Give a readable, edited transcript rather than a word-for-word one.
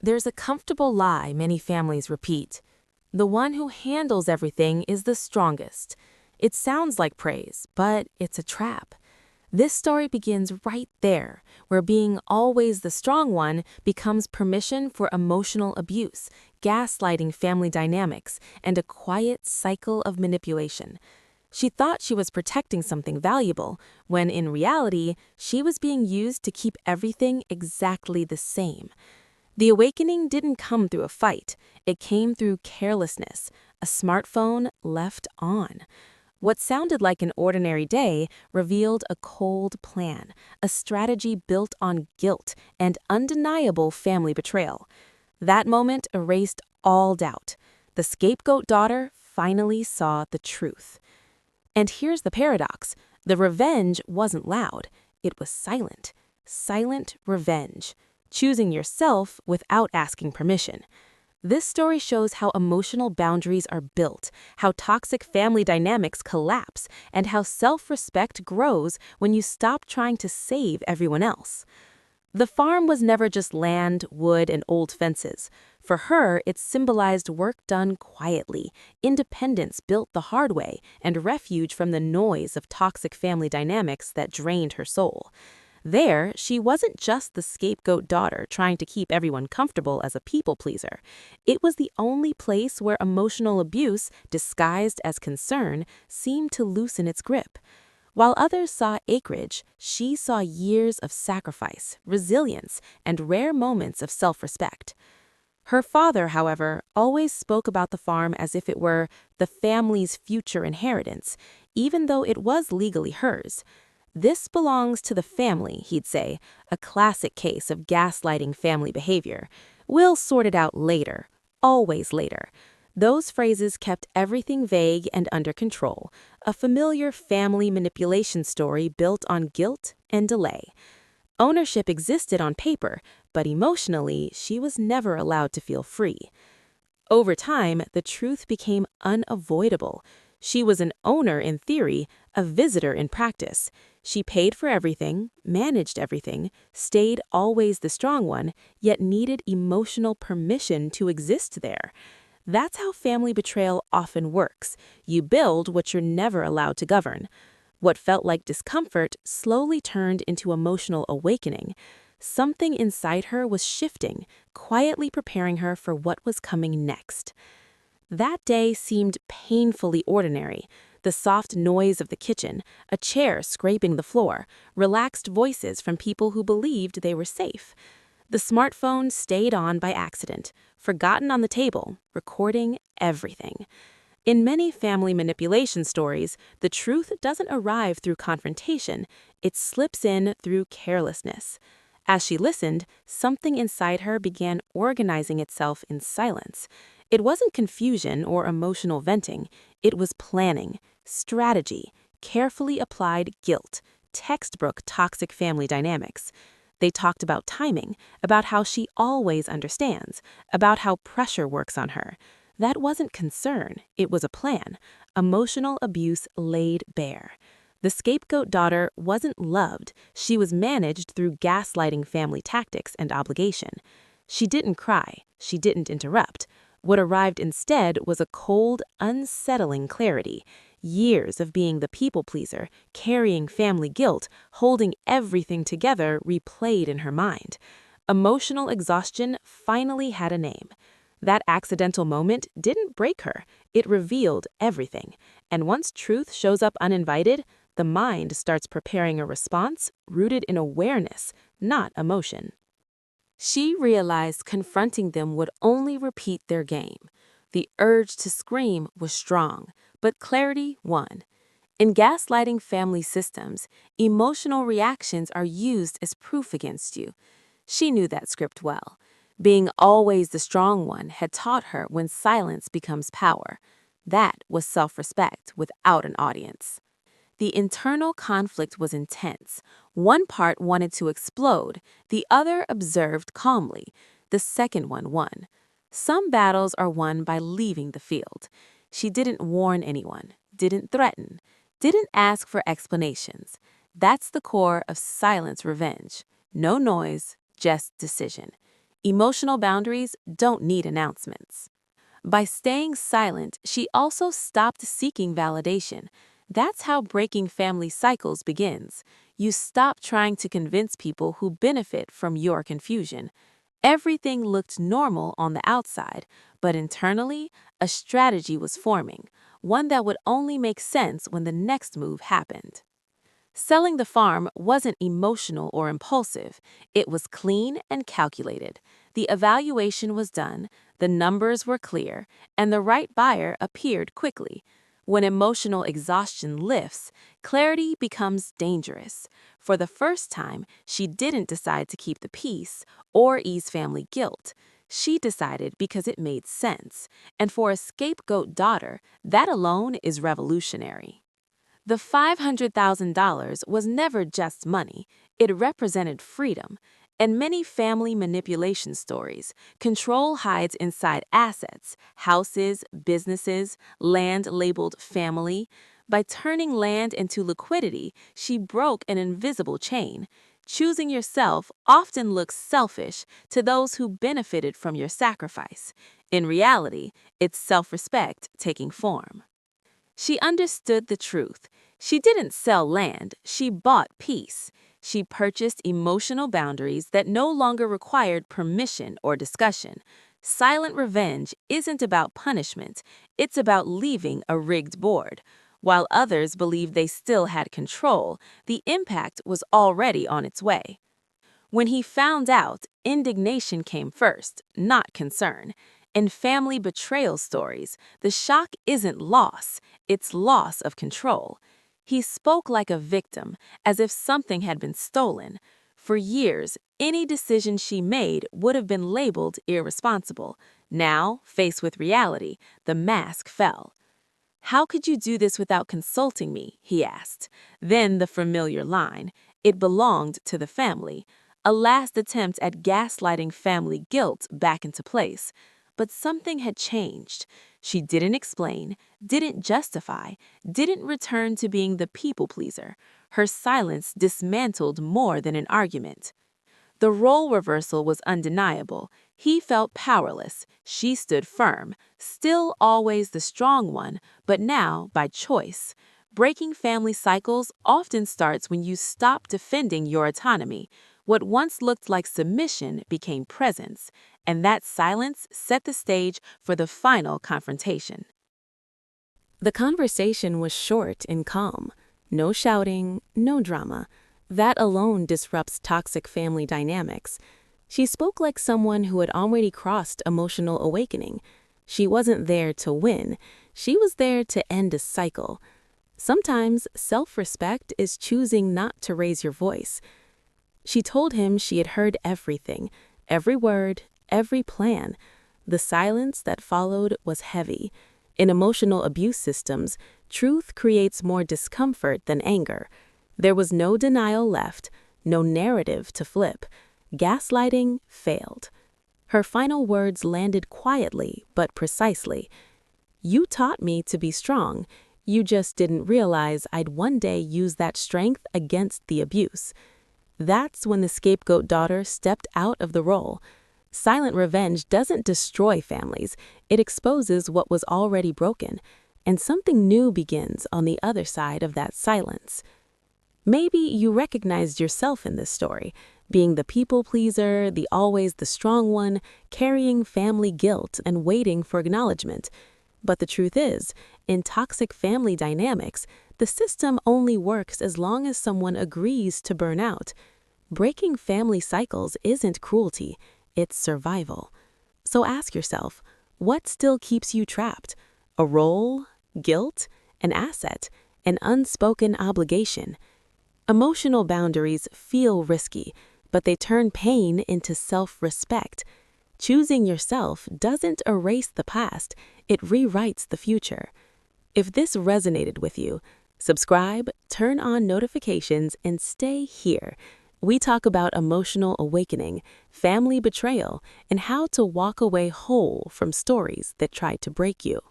There's a comfortable lie many families repeat. The one who handles everything is the strongest. It sounds like praise, but it's a trap. This story begins right there, where being always the strong one becomes permission for emotional abuse, gaslighting family dynamics, and a quiet cycle of manipulation. She thought she was protecting something valuable, when in reality, she was being used to keep everything exactly the same. The awakening didn't come through a fight. It came through carelessness, a smartphone left on. What sounded like an ordinary day revealed a cold plan, a strategy built on guilt and undeniable family betrayal. That moment erased all doubt. The scapegoat daughter finally saw the truth. And here's the paradox. The revenge wasn't loud. It was silent. Silent revenge. Choosing yourself without asking permission. This story shows how emotional boundaries are built, how toxic family dynamics collapse, and how self-respect grows when you stop trying to save everyone else. The farm was never just land, wood, and old fences. For her, it symbolized work done quietly, independence built the hard way, and refuge from the noise of toxic family dynamics that drained her soul. There, she wasn't just the scapegoat daughter trying to keep everyone comfortable as a people pleaser. It was the only place where emotional abuse, disguised as concern, seemed to loosen its grip. While others saw acreage, she saw years of sacrifice, resilience, and rare moments of self-respect. Her father, however, always spoke about the farm as if it were the family's future inheritance, even though it was legally hers. This belongs to the family, he'd say, a classic case of gaslighting family behavior. We'll sort it out later, always later. Those phrases kept everything vague and under control, a familiar family manipulation story built on guilt and delay. Ownership existed on paper, but emotionally, she was never allowed to feel free. Over time, the truth became unavoidable. She was an owner in theory, a visitor in practice. She paid for everything, managed everything, stayed always the strong one, yet needed emotional permission to exist there. That's how family betrayal often works. You build what you're never allowed to govern. What felt like discomfort slowly turned into emotional awakening. Something inside her was shifting, quietly preparing her for what was coming next. That day seemed painfully ordinary. The soft noise of the kitchen, a chair scraping the floor, relaxed voices from people who believed they were safe. The smartphone stayed on by accident, forgotten on the table, recording everything. In many family manipulation stories, the truth doesn't arrive through confrontation, it slips in through carelessness. As she listened, something inside her began organizing itself in silence. It wasn't confusion or emotional venting, it was planning, strategy, carefully applied guilt, textbook toxic family dynamics. They talked about timing, about how she always understands, about how pressure works on her. That wasn't concern, it was a plan. Emotional abuse laid bare. The scapegoat daughter wasn't loved, she was managed through gaslighting family tactics and obligation. She didn't cry, she didn't interrupt. What arrived instead was a cold, unsettling clarity. Years of being the people pleaser, carrying family guilt, holding everything together replayed in her mind. Emotional exhaustion finally had a name. That accidental moment didn't break her, it revealed everything. And once truth shows up uninvited, the mind starts preparing a response rooted in awareness, not emotion. She realized confronting them would only repeat their game. The urge to scream was strong, but clarity won. In gaslighting family systems, emotional reactions are used as proof against you. She knew that script well. Being always the strong one had taught her when silence becomes power. That was self-respect without an audience. The internal conflict was intense. One part wanted to explode, the other observed calmly. The second one won. Some battles are won by leaving the field. She didn't warn anyone, didn't threaten, didn't ask for explanations. That's the core of silence revenge. No noise, just decision. Emotional boundaries don't need announcements. By staying silent, she also stopped seeking validation. That's how breaking family cycles begins. You stop trying to convince people who benefit from your confusion. Everything looked normal on the outside, but internally, a strategy was forming, one that would only make sense when the next move happened. Selling the farm wasn't emotional or impulsive. It was clean and calculated. The evaluation was done, the numbers were clear, and the right buyer appeared quickly. When emotional exhaustion lifts, clarity becomes dangerous. For the first time, she didn't decide to keep the peace or ease family guilt. She decided because it made sense. And for a scapegoat daughter, that alone is revolutionary. The $500,000 was never just money, it represented freedom. In many family manipulation stories, control hides inside assets, houses, businesses, land labeled family. By turning land into liquidity, she broke an invisible chain. Choosing yourself often looks selfish to those who benefited from your sacrifice. In reality, it's self-respect taking form. She understood the truth. She didn't sell land, she bought peace. She purchased emotional boundaries that no longer required permission or discussion. Silent revenge isn't about punishment, it's about leaving a rigged board. While others believed they still had control, the impact was already on its way. When he found out, indignation came first, not concern. In family betrayal stories, the shock isn't loss, it's loss of control. He spoke like a victim, as if something had been stolen. For years, any decision she made would have been labeled irresponsible. Now, faced with reality, the mask fell. "How could you do this without consulting me?" he asked. Then the familiar line, "It belonged to the family." A last attempt at gaslighting family guilt back into place. But something had changed. She didn't explain, didn't justify, didn't return to being the people pleaser. Her silence dismantled more than an argument. The role reversal was undeniable. He felt powerless. She stood firm, still always the strong one, but now by choice. Breaking family cycles often starts when you stop defending your autonomy. What once looked like submission became presence, and that silence set the stage for the final confrontation. The conversation was short and calm. No shouting, no drama. That alone disrupts toxic family dynamics. She spoke like someone who had already crossed emotional awakening. She wasn't there to win. She was there to end a cycle. Sometimes self-respect is choosing not to raise your voice. She told him she had heard everything, every word, every plan. The silence that followed was heavy. In emotional abuse systems, truth creates more discomfort than anger. There was no denial left, no narrative to flip. Gaslighting failed. Her final words landed quietly but precisely. "You taught me to be strong. You just didn't realize I'd one day use that strength against the abuse." That's when the scapegoat daughter stepped out of the role. Silent revenge doesn't destroy families, it exposes what was already broken, and something new begins on the other side of that silence. Maybe you recognized yourself in this story, being the people pleaser, the always the strong one, carrying family guilt and waiting for acknowledgement. But the truth is, in toxic family dynamics, the system only works as long as someone agrees to burn out. Breaking family cycles isn't cruelty, it's survival. So ask yourself, what still keeps you trapped? A role, guilt, an asset, an unspoken obligation? Emotional boundaries feel risky, but they turn pain into self-respect. Choosing yourself doesn't erase the past, it rewrites the future. If this resonated with you, subscribe, turn on notifications, and stay here. We talk about emotional awakening, family betrayal, and how to walk away whole from stories that tried to break you.